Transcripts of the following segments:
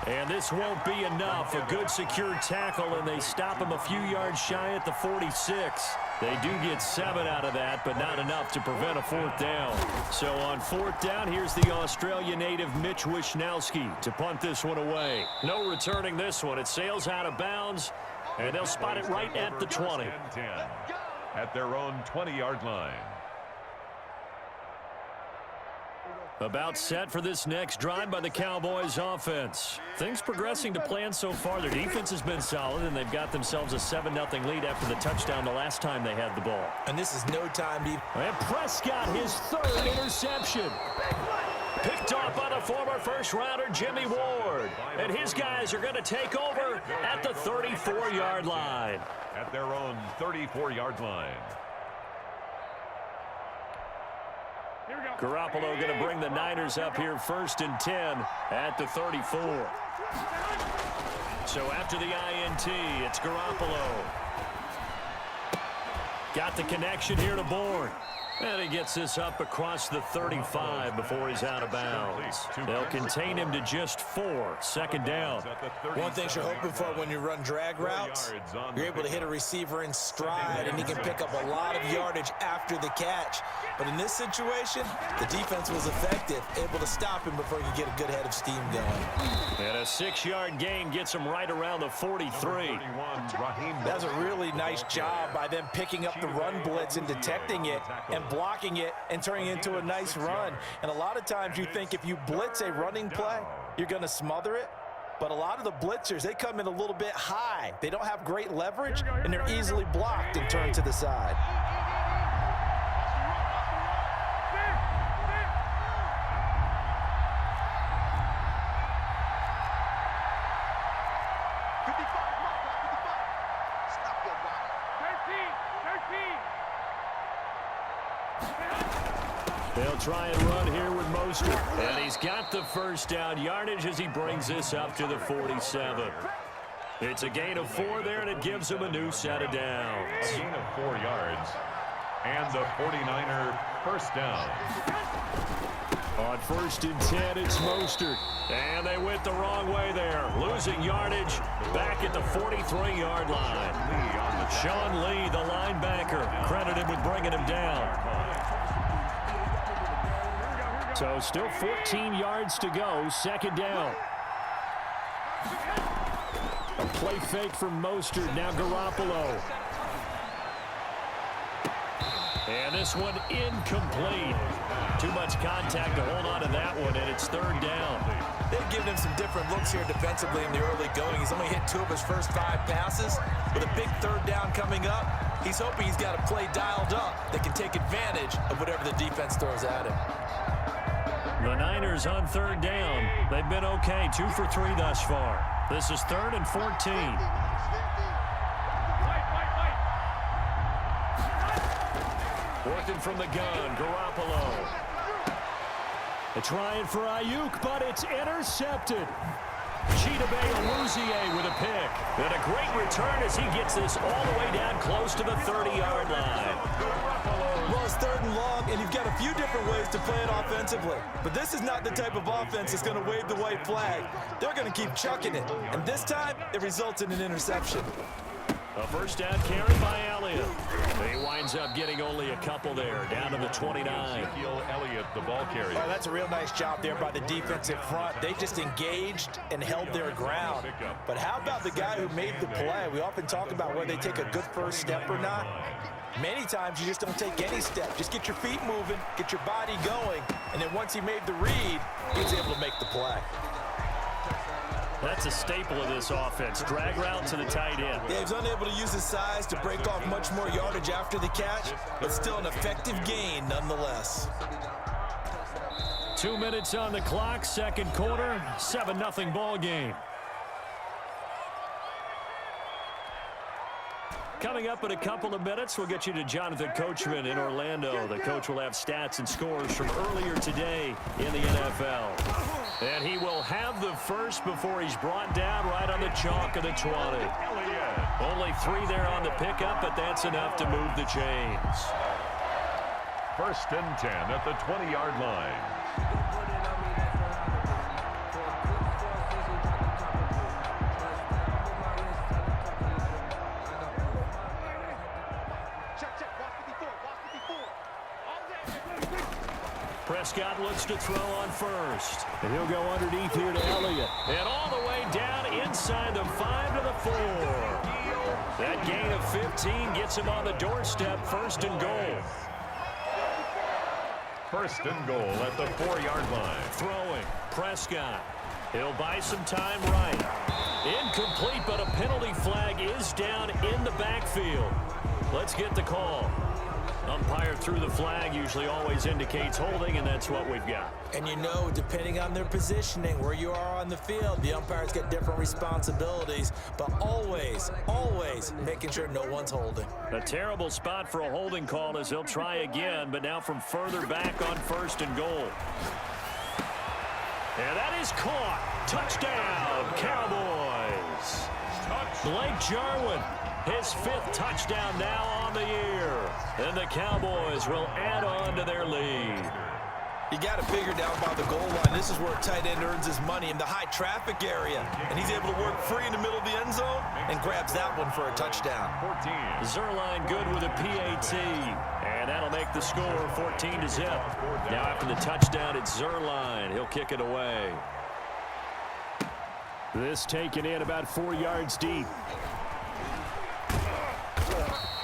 And this won't be enough. A good secure tackle, and they stop him a few yards shy at the 46. They do get 7 out of that, but not enough to prevent a 4th down. So on 4th down, here's the Australia native Mitch Wishnowski to punt this one away. No returning this one. It sails out of bounds, and they'll spot it right at the 20. 10 at their own 20-yard line. About set for this next drive by the Cowboys offense. Things progressing to plan so far. Their defense has been solid, and they've got themselves a 7-0 lead after the touchdown the last time they had the ball. And this is no time to... And Prescott, his 3rd interception. Picked off by the former first-rounder Jimmy Ward. And his guys are going to take over at the 34-yard line. At their own 34-yard line. Garoppolo going to bring the Niners up here 1st and 10 at the 34. So after the INT, it's Garoppolo. Got the connection here to Bourne. And he gets this up across the 35 before he's out of bounds. They'll contain him to just 4. 2nd down. One thing you're hoping for when you run drag routes, you're able to hit a receiver in stride, and he can pick up a lot of yardage after the catch. But in this situation, the defense was effective, able to stop him before he could get a good head of steam going. And a 6-yard gain gets him right around the 43. That's a really nice job by them picking up the run blitz and detecting it and blocking it and turning it into a nice run. And a lot of times you think if you blitz a running play, you're going to smother it. But a lot of the blitzers, they come in a little bit high. They don't have great leverage, and they're easily blocked and turned to the side. They'll try and run here with Mostert. And he's got the 1st down yardage as he brings this up to the 47. It's a gain of 4 there, and it gives him a new set of downs. A gain of 4 yards. And the 49er 1st down. On 1st and 10, it's Mostert. And they went the wrong way there. Losing yardage back at the 43-yard line. Sean Lee, the linebacker, credited with bringing him down. So still 14 yards to go, 2nd down. A play fake from Mostert, now Garoppolo. And this one incomplete. Too much contact to hold on to that one, and it's 3rd down. They've given him some different looks here defensively in the early going. He's only hit 2 of his first 5 passes. With a big 3rd down coming up, he's hoping he's got a play dialed up that can take advantage of whatever the defense throws at him. The Niners on 3rd down. They've been okay, 2 for 3 thus far. This is 3rd and 14. Working from the gun, Garoppolo. They're trying for Ayuk, but it's intercepted. Chidobe Awuzie with a pick. And a great return as he gets this all the way down close to the 30-yard line. Well, it's 3rd and long, and you've got a few different ways to play it offensively. But this is not the type of offense that's going to wave the white flag. They're going to keep chucking it. And this time, it results in an interception. A 1st down carry by Elliott. He winds up getting only a couple there, down to the 29. Elliott, the ball carrier. Oh, that's a real nice job there by the defensive front. They just engaged and held their ground. But how about the guy who made the play? We often talk about whether they take a good 1st step or not. Many times you just don't take any step. Just get your feet moving, get your body going, and then once he made the read, he was able to make the play. That's a staple of this offense. Drag route to the tight end. Yeah, he's unable to use his size to break off much more yardage after the catch, but still an effective gain nonetheless. 2 minutes on the clock, 2nd quarter, 7-0 ball game. Coming up in a couple of minutes, we'll get you to Jonathan Coachman in Orlando. The coach will have stats and scores from earlier today in the NFL. And he will have the first before he's brought down right on the chalk of the 20. Only 3 there on the pickup, but that's enough to move the chains. 1st and 10 at the 20-yard line. Prescott looks to throw on first. And he'll go underneath here to Elliott. And all the way down inside the 5 to the 4. That gain of 15 gets him on the doorstep, 1st and goal. 1st and goal at the 4-yard line. Throwing, Prescott. He'll buy some time right. Incomplete, but a penalty flag is down in the backfield. Let's get the call. Umpire threw the flag, usually always indicates holding, and that's what we've got. And you know, depending on their positioning, where you are on the field, the umpires get different responsibilities, but always, always making sure no one's holding. A terrible spot for a holding call as he'll try again, but now from further back on 1st and goal. And that is caught. Touchdown, Cowboys. Blake Jarwin, his 5th touchdown now on the year. And the Cowboys will add on to their lead. You got to figure down by the goal line. This is where a tight end earns his money, in the high traffic area. And he's able to work free in the middle of the end zone and grabs that one for a touchdown. 14. Zerline good with a PAT. And that'll make the score 14 to zip. Now after the touchdown, it's Zerline. He'll kick it away. This taken in about 4 yards deep.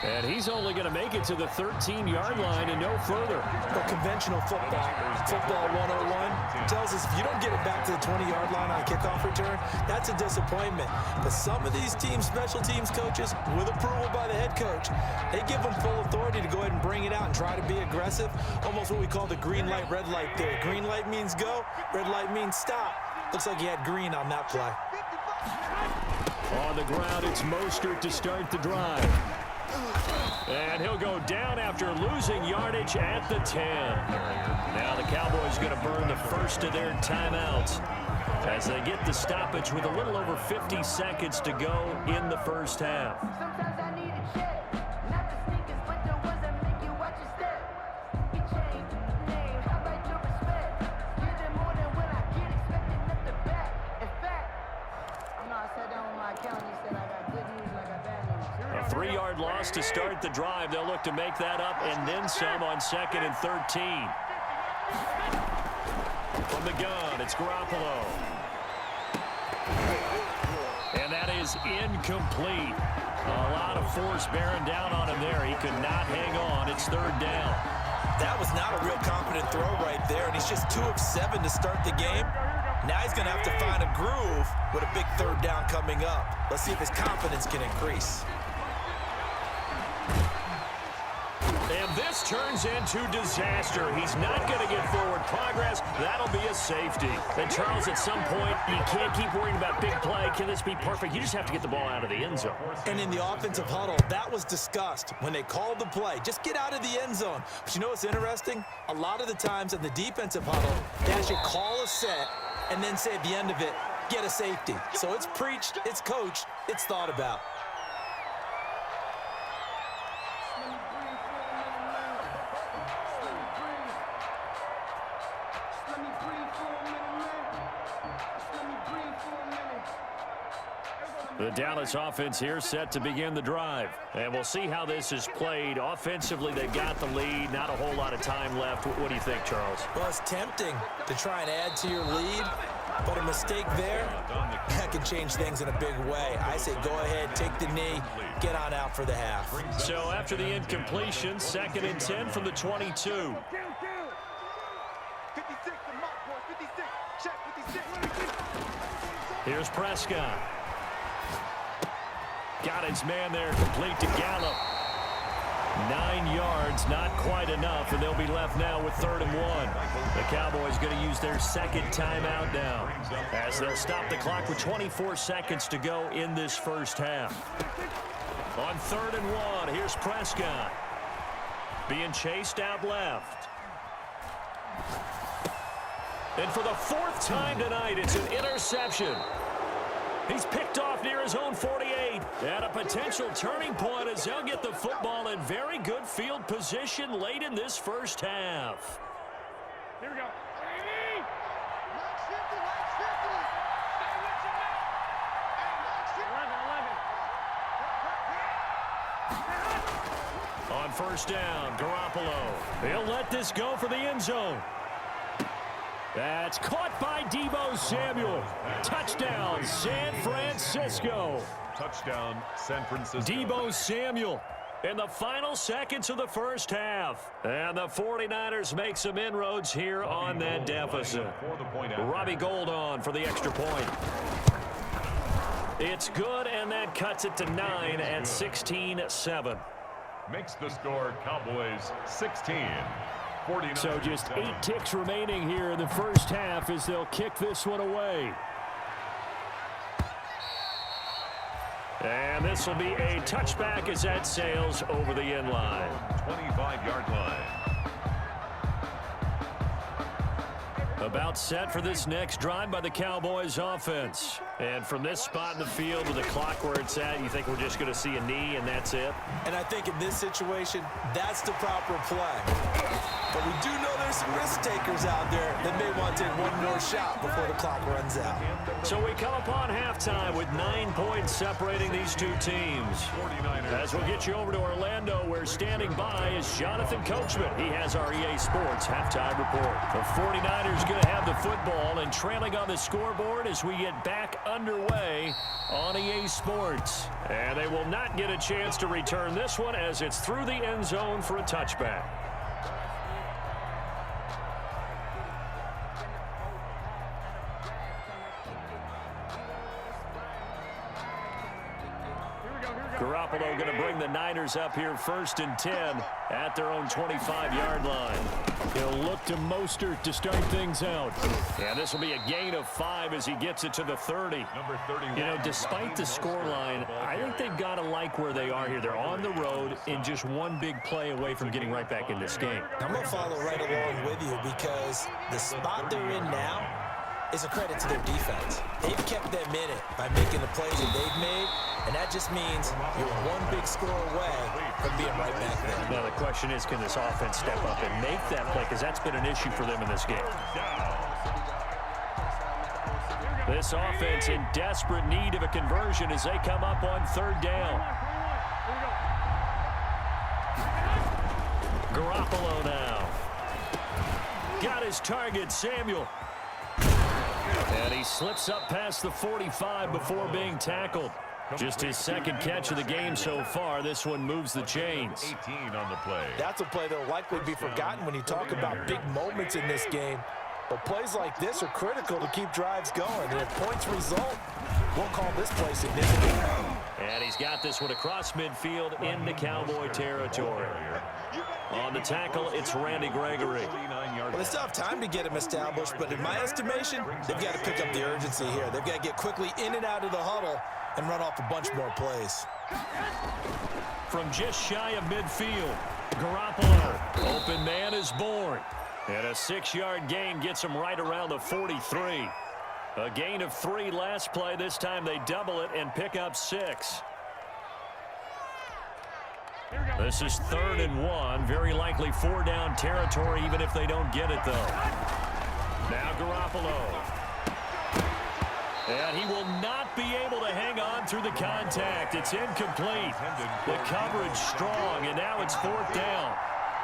And he's only going to make it to the 13-yard line and no further. Well, conventional football 101, tells us if you don't get it back to the 20-yard line on a kickoff return, that's a disappointment. But some of these teams, special teams coaches, with approval by the head coach, they give them full authority to go ahead and bring it out and try to be aggressive. Almost what we call the green light, red light theory. Green light means go, red light means stop. Looks like he had green on that play. On the ground, it's Mostert to start the drive. And he'll go down after losing yardage at the 10. Now the Cowboys going to burn the first of their timeouts as they get the stoppage with a little over 50 seconds to go in the first half. Sometimes I need a check, not the sneakers, but the ones that make you watch your step. You change the name, how about your respect? Give them more than what I get, expecting nothing back. In fact, I sat down with my accountant, he said I got good news and I got bad news. A 3-yard loss to start the drive. They'll look to make that up and then some on 2nd and 13. From the gun, it's Garoppolo. And that is incomplete. A lot of force bearing down on him there. He could not hang on. It's 3rd down. That was not a real confident throw right there, and he's just 2 of 7 to start the game. Now he's going to have to find a groove with a big 3rd down coming up. Let's see if his confidence can increase. And this turns into disaster. He's not going to get forward progress. That'll be a safety. And Charles, at some point, you can't keep worrying about big play. Can this be perfect? You just have to get the ball out of the end zone. And in the offensive huddle, that was discussed when they called the play. Just get out of the end zone. But you know what's interesting? A lot of the times in the defensive huddle, they actually call a set and then say at the end of it, get a safety. So it's preached, it's coached, it's thought about. The Dallas offense here set to begin the drive. And we'll see how this is played. Offensively, they've got the lead. Not a whole lot of time left. What do you think, Charles? Well, it's tempting to try and add to your lead, but a mistake there, that can change things in a big way. I say go ahead, take the knee, get on out for the half. So after the incompletion, 2nd and 10 from the 22. Here's Prescott. Got his man there, complete to Gallup. 9 yards, not quite enough, and they'll be left now with 3rd and 1. The Cowboys going to use their 2nd timeout now as they'll stop the clock with 24 seconds to go in this first half. On 3rd and 1, here's Prescott. Being chased out left. And for the 4th time tonight, it's an interception. He's picked off near his own 48. And a potential turning point as they'll get the football in very good field position late in this first half. Here we go. On 1st down, Garoppolo. He'll let this go for the end zone. That's caught by Deebo Samuel. Touchdown, San Francisco. Touchdown, San Francisco. Deebo Samuel in the final seconds of the first half. And the 49ers make some inroads here on that deficit. Robbie Gould on for the extra point. It's good, and that cuts it to 9 at 16-7. Makes the score Cowboys 16. So just 8 ticks remaining here in the first half as they'll kick this one away. And this will be a touchback as that sails over the end line. 25-yard line. About set for this next drive by the Cowboys offense. And from this spot in the field with the clock where it's at, you think we're just going to see a knee and that's it? And I think in this situation, that's the proper play. But we do know there's some risk takers out there that may want to take one more shot before the clock runs out. So we come upon halftime with 9 points separating these two teams. As we'll get you over to Orlando, where standing by is Jonathan Coachman. He has our EA Sports halftime report. The 49ers going to have the football and trailing on the scoreboard as we get back underway on EA Sports. And they will not get a chance to return this one as it's through the end zone for a touchback. Garoppolo going to bring the Niners up here 1st and 10 at their own 25-yard line. He'll look to Mostert to start things out. And this will be a gain of 5 as he gets it to the 30. Number 31. You know, despite the scoreline, I think they've got to like where they are here. They're on the road and just one big play away from getting right back in this game. I'm going to follow right along with you because the spot they're in now is a credit to their defense. They've kept them in it by making the plays that they've made, and that just means you're one big score away from being right back there. Now the question is, can this offense step up and make that play? Because that's been an issue for them in this game. This offense in desperate need of a conversion as they come up on 3rd down. Garoppolo now. Got his target, Samuel. And he slips up past the 45 before being tackled. Just his 2nd catch of the game so far. This one moves the chains. 18 on the play. That's a play that will likely be forgotten when you talk about big moments in this game. But plays like this are critical to keep drives going. And if points result, we'll call this play significant. And he's got this one across midfield into Cowboy territory. On the tackle, it's Randy Gregory. Well, they still have time to get him established, but in my estimation, they've got to pick up the urgency here. They've got to get quickly in and out of the huddle and run off a bunch more plays. From just shy of midfield, Garoppolo. Open man is born. And a 6-yard gain gets him right around the 43. A gain of 3 last play. This time they double it and pick up 6. This is 3rd and 1. Very likely 4-down territory, even if they don't get it, though. Now Garoppolo. And he will not be able to hang on through the contact. It's incomplete. The coverage strong, and now it's 4th down.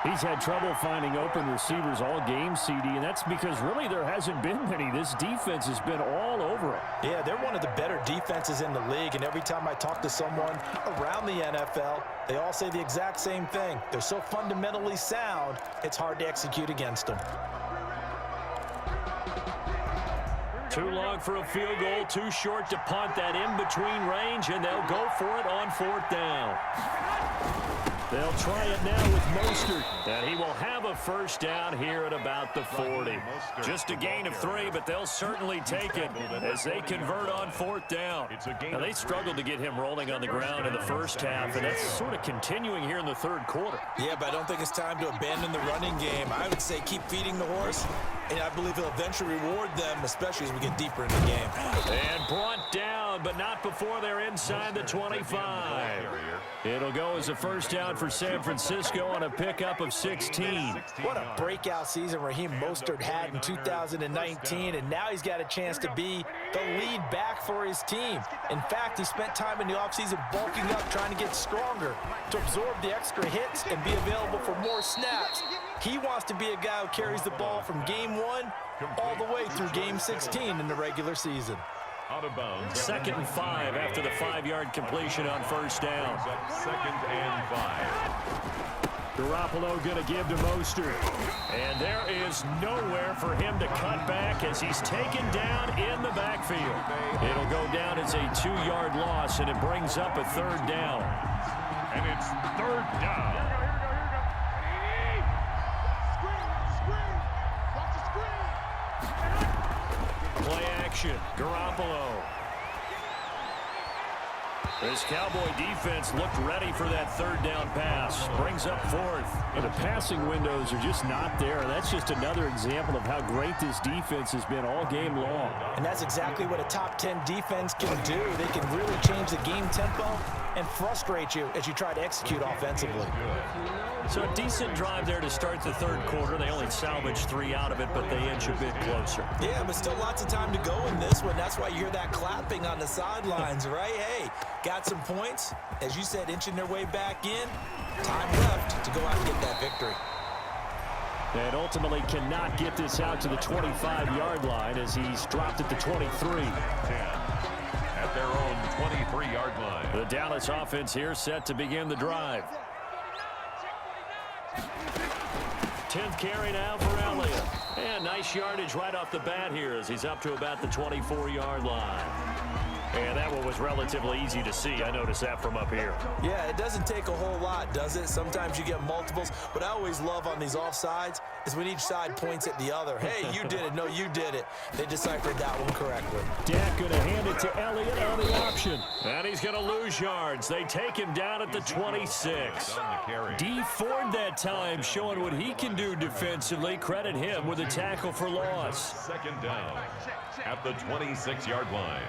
He's had trouble finding open receivers all game, CD, and that's because really there hasn't been many. This defense has been all over him. Yeah, they're one of the better defenses in the league, and every time I talk to someone around the NFL, they all say the exact same thing. They're so fundamentally sound, it's hard to execute against them. Too long for a field goal, too short to punt. That in-between range, and they'll go for it on 4th down. They'll try it now with Mostert, and he will have a 1st down here at about the 40. Just a gain of 3, but they'll certainly take it as they convert on 4th down. Now, they struggled to get him rolling on the ground in the first half, and that's sort of continuing here in the 3rd quarter. Yeah, but I don't think it's time to abandon the running game. I would say keep feeding the horse, and I believe he'll eventually reward them, especially as we get deeper into the game. And brought down, but not before they're inside the 25. It'll go as a 1st down for San Francisco on a pickup of 16. What a breakout season Raheem Mostert had in 2019, and now he's got a chance to be the lead back for his team. In fact, he spent time in the offseason bulking up, trying to get stronger to absorb the extra hits and be available for more snaps. He wants to be a guy who carries the ball from game 1 all the way through game 16 in the regular season. Out of bounds. 2nd and 5 after the 5-yard completion on first down. 2nd and 5. Garoppolo going to give to Mostert. And there is nowhere for him to cut back as he's taken down in the backfield. It'll go down as a 2-yard loss, and it brings up a 3rd down. And it's 3rd down. Play action. Garoppolo. This Cowboy defense looked ready for that 3rd down pass. Brings up 4th. And the passing windows are just not there. That's just another example of how great this defense has been all game long. And that's exactly what a top 10 defense can do. They can really change the game tempo and frustrate you as you try to execute offensively. So a decent drive there to start the 3rd quarter. They only salvaged 3 out of it, but they inch a bit closer. Yeah, but still lots of time to go in this one. That's why you hear that clapping on the sidelines, right? Hey, got some points. As you said, inching their way back in. Time left to go out and get that victory. And ultimately cannot get this out to the 25-yard line as he's dropped at the 23. At their own 23-yard line. The Dallas offense here set to begin the drive. 10th carry now for Elliott. And nice yardage right off the bat here as he's up to about the 24-yard line. And that one was relatively easy to see. I noticed that from up here. Yeah, it doesn't take a whole lot, does it? Sometimes you get multiples. What I always love on these offsides is when each side points at the other. Hey, you did it. No, you did it. They deciphered that one correctly. Dak going to hand it to Elliott on the option. And he's going to lose yards. They take him down at the 26. D Ford that time showing what he can do defensively. Credit him with a tackle for loss. 2nd down at the 26-yard line.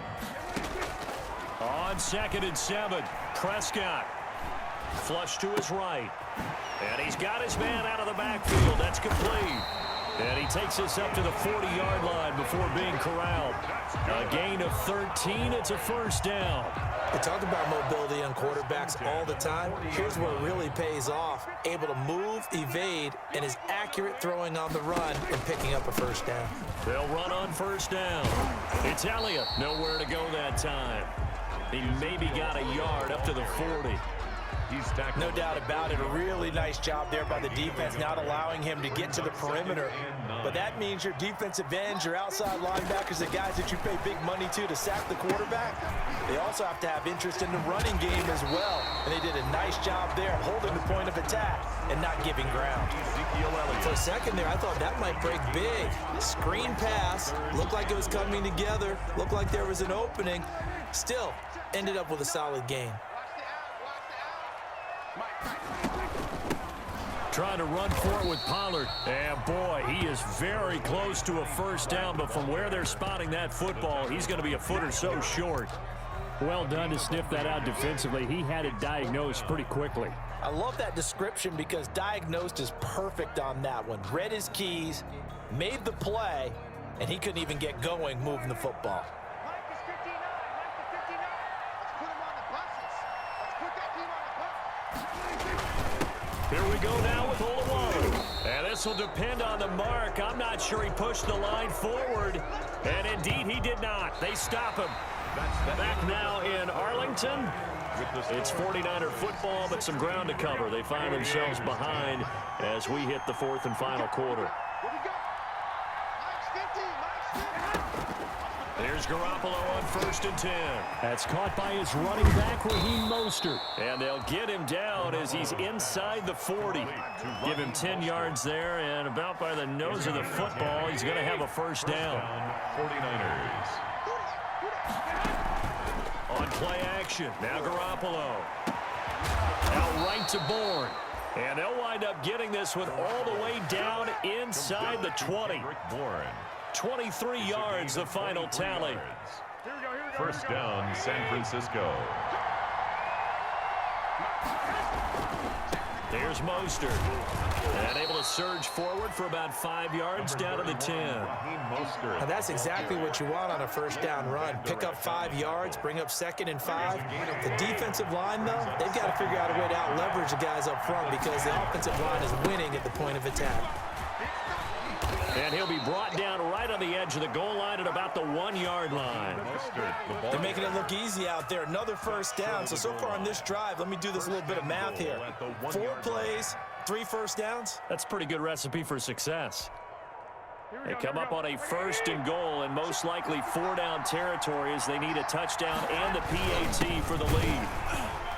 On 2nd and 7, Prescott. Flush to his right. And he's got his man out of the backfield. That's complete. And he takes us up to the 40-yard line before being corralled. A gain of 13. It's a 1st down. We talk about mobility on quarterbacks all the time. Here's where it really pays off. Able to move, evade, and is accurate throwing on the run and picking up a 1st down. They'll run on 1st down. It's Elliott. Nowhere to go that time. He maybe got a yard up to the 40. No doubt about it. A really nice job there by the defense, not allowing him to get to the perimeter. But that means your defensive ends, your outside linebackers, the guys that you pay big money to sack the quarterback, they also have to have interest in the running game as well. And they did a nice job there holding the point of attack and not giving ground. For a second there, I thought that might break big. Screen pass. Looked like it was coming together. Looked like there was an opening. Still ended up with a solid gain. Trying to run for it with Pollard. And boy, he is very close to a 1st down, but from where they're spotting that football, he's going to be a foot or so short. Well done to sniff that out defensively. He had it diagnosed pretty quickly. I love that description because diagnosed is perfect on that one. Read his keys, made the play, and he couldn't even get going moving the football. Here we go now with Oluwalu. And this will depend on the mark. I'm not sure he pushed the line forward. And indeed, he did not. They stop him. Back now in Arlington. It's 49er football, but some ground to cover. They find themselves behind as we hit the 4th and final quarter. Here's Garoppolo on 1st and 10. That's caught by his running back, Raheem Mostert. And they'll get him down as he's inside the 40. Give him 10 yards there, and about by the nose of the football, he's going to have a 1st down. 49ers. On play action, now Garoppolo. Out right to Bourne. And they'll wind up getting this one all the way down inside the 20. 23 yards, the final tally. 1st down, San Francisco. Here's Mostert. And able to surge forward for about 5 yards down to the 10. And that's exactly what you want on a first down run. Pick up 5 yards, bring up 2nd and 5. The defensive line, though, they've got to figure out a way to out-leverage the guys up front because the offensive line is winning at the point of attack. And he'll be brought down right on the edge of the goal line at about the 1-yard line. They're making it look easy out there. Another first down. So far on this drive, let me do this little bit of math here. 4 plays, 3 first downs. That's a pretty good recipe for success. They come up on a 1st and goal and most likely 4-down territory as they need a touchdown and the PAT for the lead.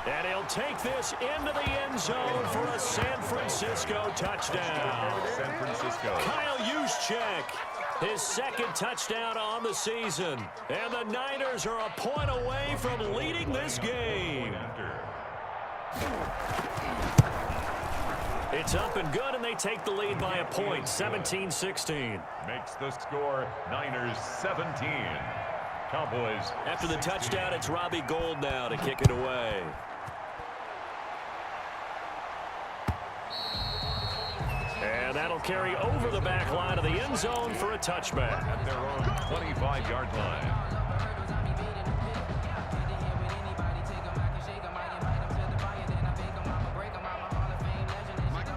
And he'll take this into the end zone for a San Francisco touchdown. San Francisco. Kyle Juszczyk, his 2nd touchdown on the season. And the Niners are a point away from leading this game. It's up and good, and they take the lead by a point, 17-16. Makes the score Niners 17. Cowboys. After the touchdown, it's Robbie Gould now to kick it away. And that'll carry over the back line of the end zone for a touchback. At their own 25-yard line.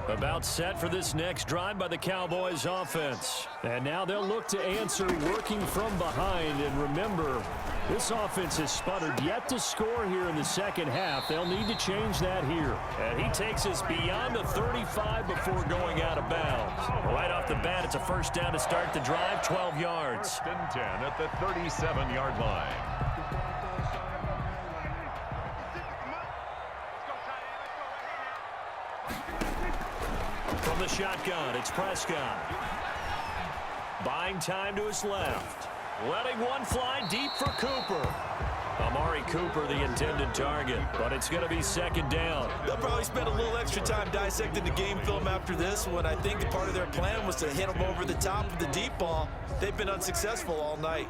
About set for this next drive by the Cowboys offense. And now they'll look to answer working from behind. And remember, this offense has sputtered yet to score here in the second half. They'll need to change that here. And he takes us beyond the 35 before going out of bounds. Right off the bat, it's a first down to start the drive, 12 yards. 1st and 10 at the 37-yard line. From the shotgun, it's Prescott. Buying time to his left. Letting one fly deep for Cooper. Amari Cooper, the intended target, but it's going to be 2nd down. They'll probably spend a little extra time dissecting the game film after this one. I think part of their plan was to hit them over the top of the deep ball. They've been unsuccessful all night.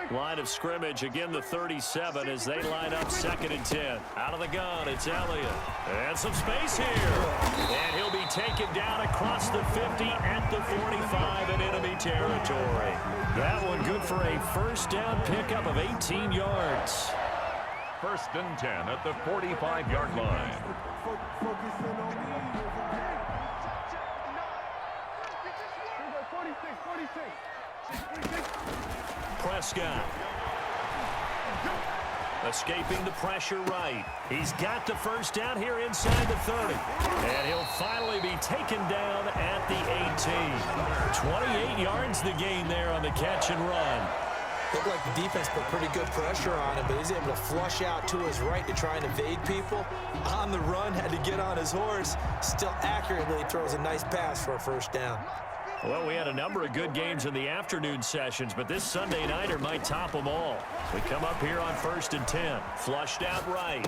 Line of scrimmage, again the 37 as they line up 2nd and 10. Out of the gun, it's Elliott. And some space here. And he'll be taken down across the 50 at the 45 in enemy territory. That one good for a first down pickup of 18 yards. 1st and 10 at the 45-yard line. Prescott. Escaping the pressure right. He's got the first down here inside the 30. And he'll finally be taken down at the 18. 28 yards the gain there on the catch and run. Looked like the defense put pretty good pressure on him, but he's able to flush out to his right to try and evade people. On the run, had to get on his horse. Still accurately throws a nice pass for a first down. Well, we had a number of good games in the afternoon sessions, but this Sunday nighter might top them all. We come up here on 1st and 10. Flushed out right.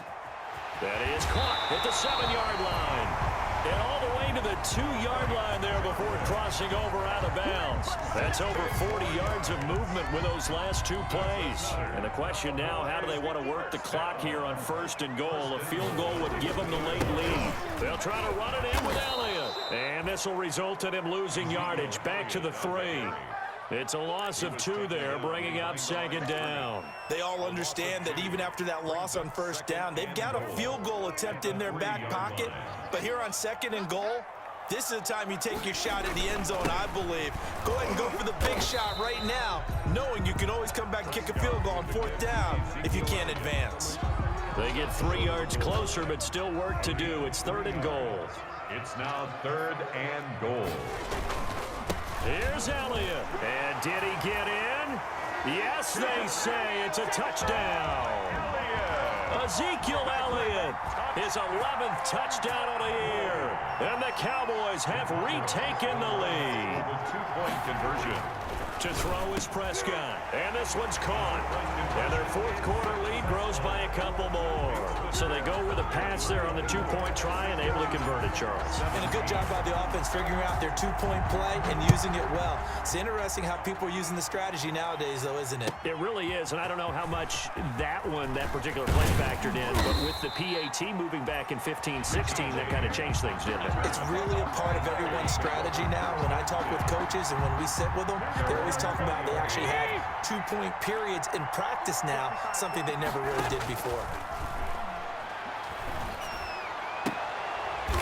That is caught at the 7-yard line. And all the way to the 2-yard line there before crossing over out of bounds. That's over 40 yards of movement with those last 2 plays. And the question now, how do they want to work the clock here on 1st and goal? A field goal would give them the late lead. They'll try to run it in with Elliott. And this will result in him losing yardage back to the 3. It's a loss of 2 there, bringing up 2nd down. They all understand that even after that loss on first down, they've got a field goal attempt in their back pocket. But here on 2nd and goal, this is the time you take your shot at the end zone, I believe. Go ahead and go for the big shot right now, knowing you can always come back and kick a field goal on 4th down if you can't advance. They get 3 yards closer, but still work to do. It's 3rd and goal. It's now 3rd and goal. Here's Elliott. And did he get in? Yes, they say it's a touchdown. Ezekiel Elliott, his 11th touchdown of the year. And the Cowboys have retaken the lead. The 2-point conversion. To throw is Prescott. And this one's caught. And they're fourth quarter lead grows by a couple more. So they go with a pass there on the two-point try and able to convert it, Charles. And a good job by the offense figuring out their two-point play and using it well. It's interesting how people are using the strategy nowadays, though, isn't it? It really is, and I don't know how much that particular play factored in, but with the PAT moving back in 15-16, that kind of changed things, didn't it? It's really a part of everyone's strategy now. When I talk with coaches and when we sit with them, they always talk about they actually have two-point periods in practice now, something they never really did before.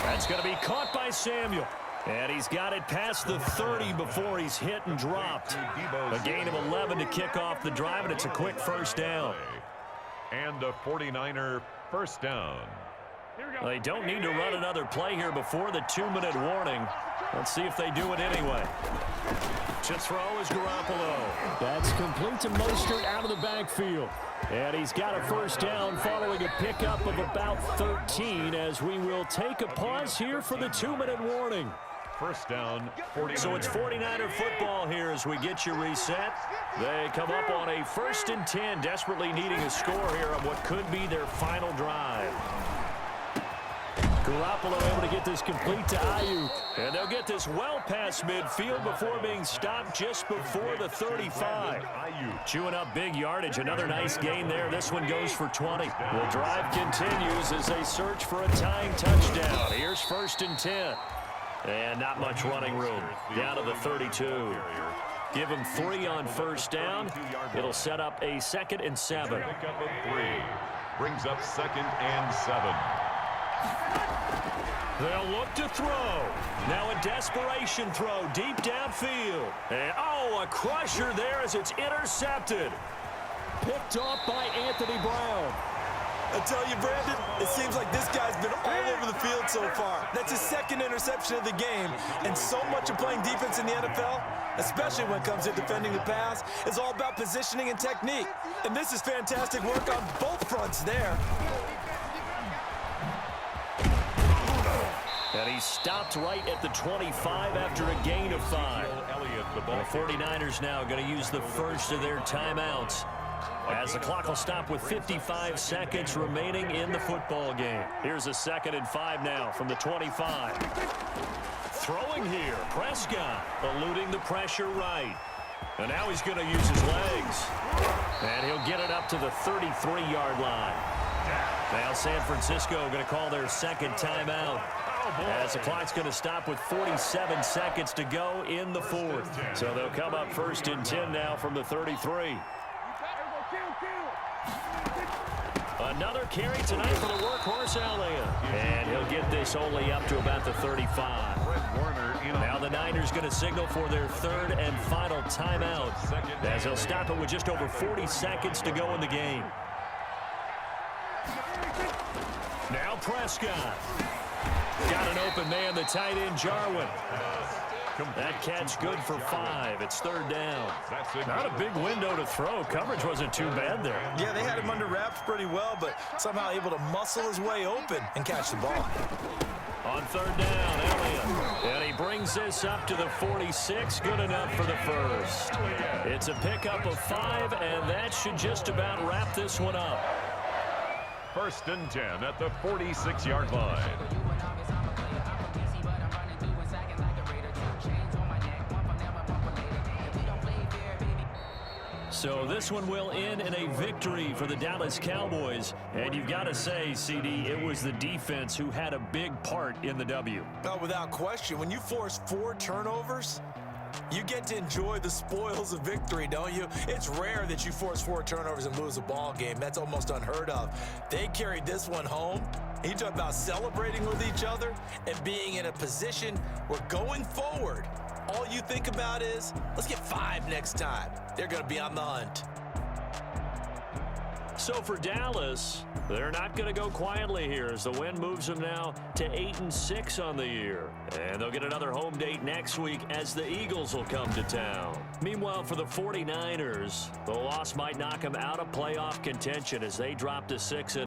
That's going to be caught by Samuel. And he's got it past the 30 before he's hit and dropped. A gain of 11 to kick off the drive, and it's a quick first down. And a 49er first down. They don't need to run another play here before the 2-minute warning. Let's see if they do it anyway. To throw is Garoppolo. That's complete to Mostert out of the backfield. And he's got a first down following a pickup of about 13 as we will take a pause here for the 2-minute warning. First down, 49er. So it's 49er football here as we get you reset. They come up on a 1st and 10, desperately needing a score here on what could be their final drive. Garoppolo able to get this complete to Ayuk. And they'll get this well past midfield before being stopped just before the 35. Chewing up big yardage. Another nice gain there. This one goes for 20. The drive continues as they search for a tying touchdown. Here's 1st and 10. And not much running room. Down to the 32. Give them 3 on first down. It'll set up a 2nd and 7. Pickup of 3. Brings up 2nd and 7. They'll look to throw. Now a desperation throw deep downfield. And a crusher there as it's intercepted. Picked off by Anthony Brown. I tell you, Brandon, it seems like this guy's been all over the field so far. That's his 2nd interception of the game. And so much of playing defense in the NFL, especially when it comes to defending the pass, is all about positioning and technique. And this is fantastic work on both fronts there. And he stopped right at the 25 after a gain of 5. The 49ers now going to use the first of their timeouts as the clock will stop with 55 seconds remaining in the football game. Here's a 2nd and 5 now from the 25. Throwing here, Prescott eluding the pressure right. And now he's going to use his legs. And he'll get it up to the 33-yard line. Now San Francisco going to call their 2nd timeout. As the clock's going to stop with 47 seconds to go in the 4th. So they'll come up 1st and 10 now from the 33. Another carry tonight for the workhorse Elliott. And he'll get this only up to about the 35. Now the Niners going to signal for their 3rd and final timeout as they'll stop it with just over 40 seconds to go in the game. Now Prescott. Got an open man, the tight end, Jarwin. That catch good for 5. It's 3rd down. Not a big window to throw. Coverage wasn't too bad there. Yeah, they had him under wraps pretty well, but somehow able to muscle his way open and catch the ball. On 3rd down, Elliott. And he brings this up to the 46. Good enough for the 1st. It's a pickup of 5, and that should just about wrap this one up. 1st and 10 at the 46-yard line. So this one will end in a victory for the Dallas Cowboys. And you've got to say, CD, it was the defense who had a big part in the W. Oh, without question. When you force 4 turnovers, you get to enjoy the spoils of victory, don't you? It's rare that you force 4 turnovers and lose a ball game. That's almost unheard of. They carried this one home. You talk about celebrating with each other and being in a position where going forward, all you think about is, let's get 5 next time. They're going to be on the hunt. So for Dallas, they're not going to go quietly here as the win moves them now to 8-6 on the year. And they'll get another home date next week as the Eagles will come to town. Meanwhile, for the 49ers, the loss might knock them out of playoff contention as they drop to 6-.